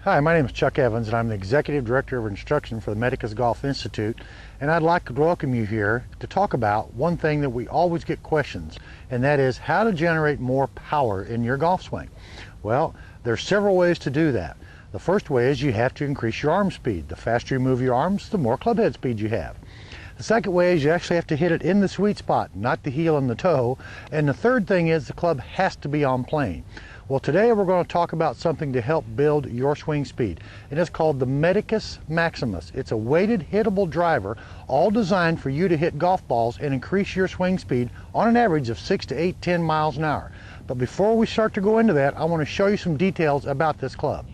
Hi, my name is Chuck Evans and I'm the Executive Director of Instruction for the Medicus Golf Institute, and I'd like to welcome you here to talk about one thing that we always get questions, and that is how to generate more power in your golf swing. Well, there's several ways to do that. The first way is you have to increase your arm speed. The faster you move your arms, the more club head speed you have. The second way is you actually have to hit it in the sweet spot, not the heel and the toe. And the third thing is the club has to be on plane. Well, today we're going to talk about something to help build your swing speed, and it's called the Medicus Maximus. It's a weighted hittable driver, all designed for you to hit golf balls and increase your swing speed on an average of 6 to 8, 10 miles an hour. But before we start to go into that, I want to show you some details about this club.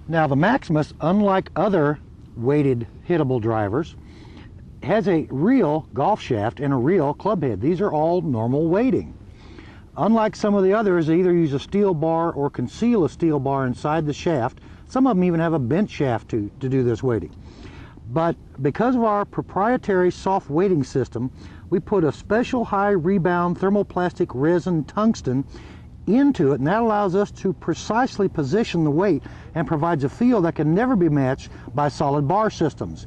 Now, the Maximus, unlike other weighted hittable drivers, has a real golf shaft and a real club head. These are all normal weighting. Unlike some of the others, they either use a steel bar or conceal a steel bar inside the shaft. Some of them even have a bent shaft to do this weighting. But because of our proprietary soft weighting system, we put a special high rebound thermoplastic resin tungsten into it, and that allows us to precisely position the weight and provides a feel that can never be matched by solid bar systems.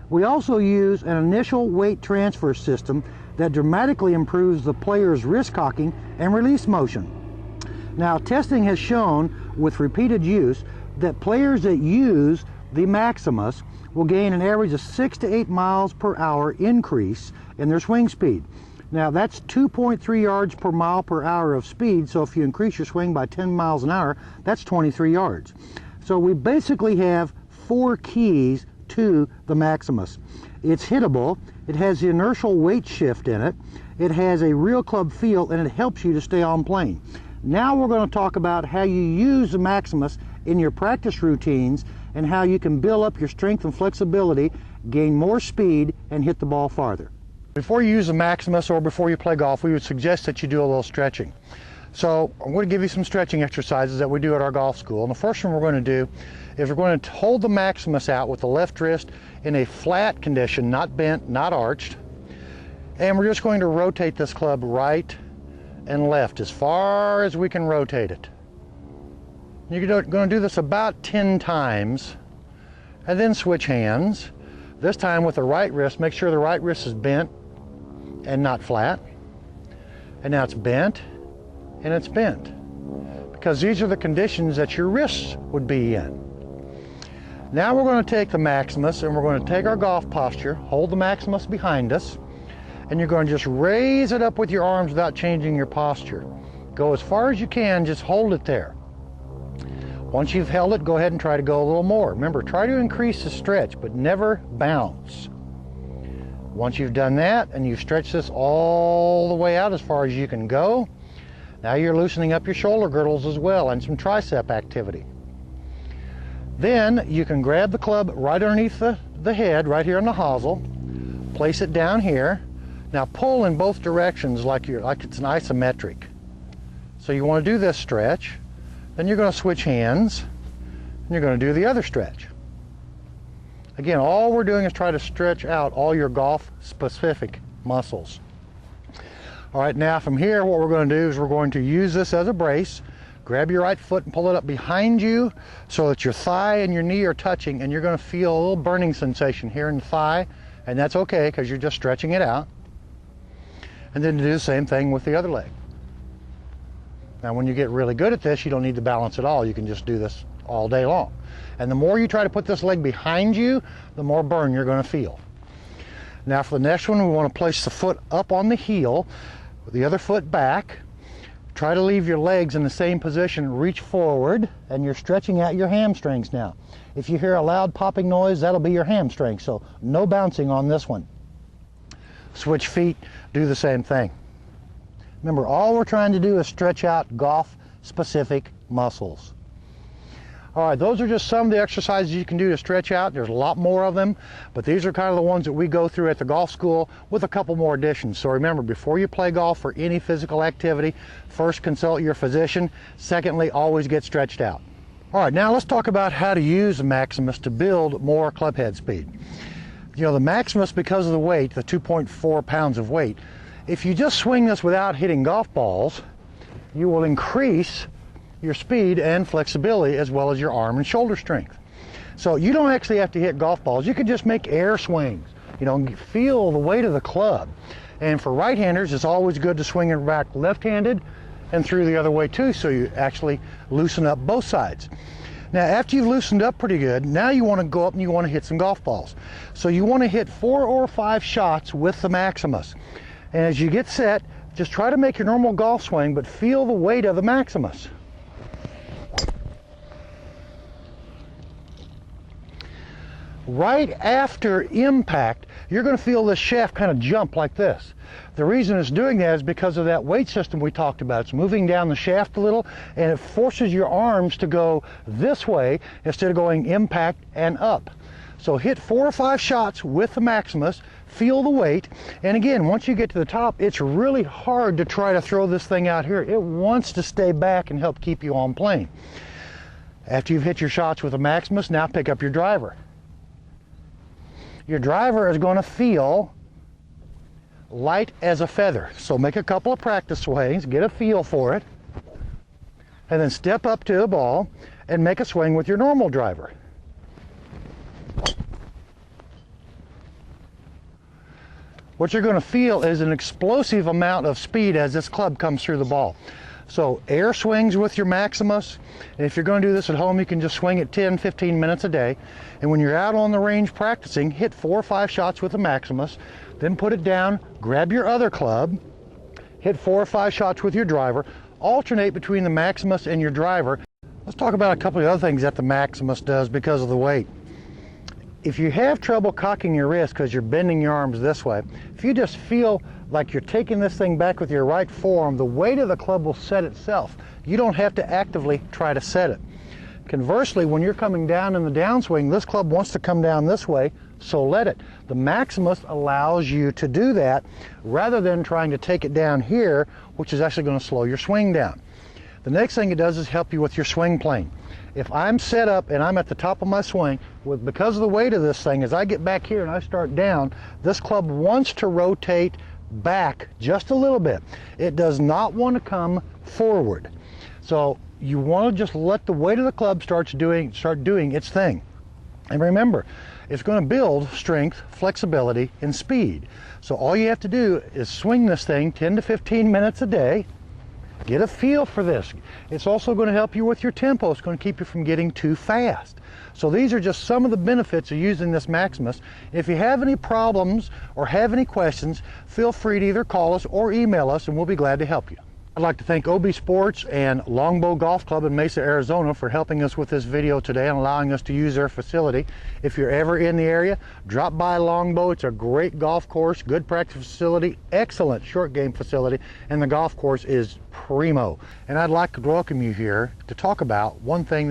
We also use an initial weight transfer system that dramatically improves the player's wrist cocking and release motion. Now, testing has shown with repeated use that players that use the Maximus will gain an average of 6 to 8 miles per hour increase in their swing speed. Now, that's 2.3 yards per mile per hour of speed, so if you increase your swing by 10 miles an hour, that's 23 yards. So we basically have 4 keys to the Maximus. It's hittable, it has the inertial weight shift in it, it has a real club feel, and it helps you to stay on plane. Now we're going to talk about how you use the Maximus in your practice routines and how you can build up your strength and flexibility, gain more speed, and hit the ball farther. Before you use the Maximus or before you play golf, we would suggest that you do a little stretching. So I'm going to give you some stretching exercises that we do at our golf school. And the first one we're going to do is we're going to hold the Maximus out with the left wrist in a flat condition, not bent, not arched. And we're just going to rotate this club right and left as far as we can rotate it. You're going to do this about 10 times and then switch hands. This time with the right wrist, make sure the right wrist is bent and not flat. And now it's bent and it's bent, because these are the conditions that your wrists would be in. Now we're going to take the Maximus and we're going to take our golf posture, hold the Maximus behind us, and you're going to just raise it up with your arms without changing your posture. Go as far as you can, just hold it there. Once you've held it, go ahead and try to go a little more. Remember, try to increase the stretch, but never bounce. Once you've done that and you've stretched this all the way out as far as you can go, now you're loosening up your shoulder girdles as well and some tricep activity. Then you can grab the club right underneath the head, right here on the hosel, place it down here. Now pull in both directions like it's an isometric. So you want to do this stretch, then you're going to switch hands, and you're going to do the other stretch. Again, all we're doing is try to stretch out all your golf-specific muscles. All right, now from here, what we're going to do is we're going to use this as a brace. Grab your right foot and pull it up behind you so that your thigh and your knee are touching, and you're going to feel a little burning sensation here in the thigh, and that's okay because you're just stretching it out. And then do the same thing with the other leg. Now, when you get really good at this, you don't need to balance at all. You can just do this all day long. And the more you try to put this leg behind you, the more burn you're going to feel. Now for the next one, we want to place the foot up on the heel, the other foot back. Try to leave your legs in the same position, reach forward, and you're stretching out your hamstrings now. If you hear a loud popping noise, that'll be your hamstring, so no bouncing on this one. Switch feet, do the same thing. Remember, all we're trying to do is stretch out golf-specific muscles. All right, those are just some of the exercises you can do to stretch out. There's a lot more of them, but these are kind of the ones that we go through at the golf school with a couple more additions. So remember, before you play golf or any physical activity, first consult your physician. Secondly, always get stretched out. All right, now let's talk about how to use the Maximus to build more club head speed. You know, the Maximus, because of the weight, the 2.4 pounds of weight, if you just swing this without hitting golf balls, you will increase your speed and flexibility, as well as your arm and shoulder strength. So you don't actually have to hit golf balls. You can just make air swings, you know, feel the weight of the club. And for right-handers, it's always good to swing it back left-handed and through the other way too, so you actually loosen up both sides. Now, after you've loosened up pretty good, now you want to go up and you want to hit some golf balls. So you want to hit 4 or 5 shots with the Maximus. And as you get set, just try to make your normal golf swing, but feel the weight of the Maximus. Right after impact, you're going to feel this shaft kind of jump like this. The reason it's doing that is because of that weight system we talked about. It's moving down the shaft a little, and it forces your arms to go this way instead of going impact and up. So hit 4 or 5 shots with the Maximus, feel the weight, and again, once you get to the top, it's really hard to try to throw this thing out here. It wants to stay back and help keep you on plane. After you've hit your shots with the Maximus, now pick up your driver. Your driver is going to feel light as a feather. So make a couple of practice swings, get a feel for it, and then step up to the ball and make a swing with your normal driver. What you're going to feel is an explosive amount of speed as this club comes through the ball. So air swings with your Maximus, and if you're going to do this at home, you can just swing it 10-15 minutes a day. And when you're out on the range practicing, hit 4 or 5 shots with the Maximus, then put it down, grab your other club, hit 4 or 5 shots with your driver, alternate between the Maximus and your driver. Let's talk about a couple of other things that the Maximus does because of the weight. If you have trouble cocking your wrist because you're bending your arms this way, if you just feel like you're taking this thing back with your right forearm, the weight of the club will set itself. You don't have to actively try to set it. Conversely, when you're coming down in the downswing, this club wants to come down this way, so let it. The Maximus allows you to do that rather than trying to take it down here, which is actually going to slow your swing down. The next thing it does is help you with your swing plane. If I'm set up and I'm at the top of my swing, because of the weight of this thing, as I get back here and I start down, this club wants to rotate back just a little bit. It does not want to come forward. So you want to just let the weight of the club start doing its thing. And remember, it's going to build strength, flexibility, and speed. So all you have to do is swing this thing 10 to 15 minutes a day. Get a feel for this. It's also going to help you with your tempo. It's going to keep you from getting too fast. So these are just some of the benefits of using this Maximus. If you have any problems or have any questions, feel free to either call us or email us, and we'll be glad to help you. I'd like to thank OB Sports and Longbow Golf Club in Mesa, Arizona for helping us with this video today and allowing us to use their facility. If you're ever in the area, drop by Longbow. It's a great golf course, good practice facility, excellent short game facility, and the golf course is primo. And I'd like to welcome you here to talk about one thing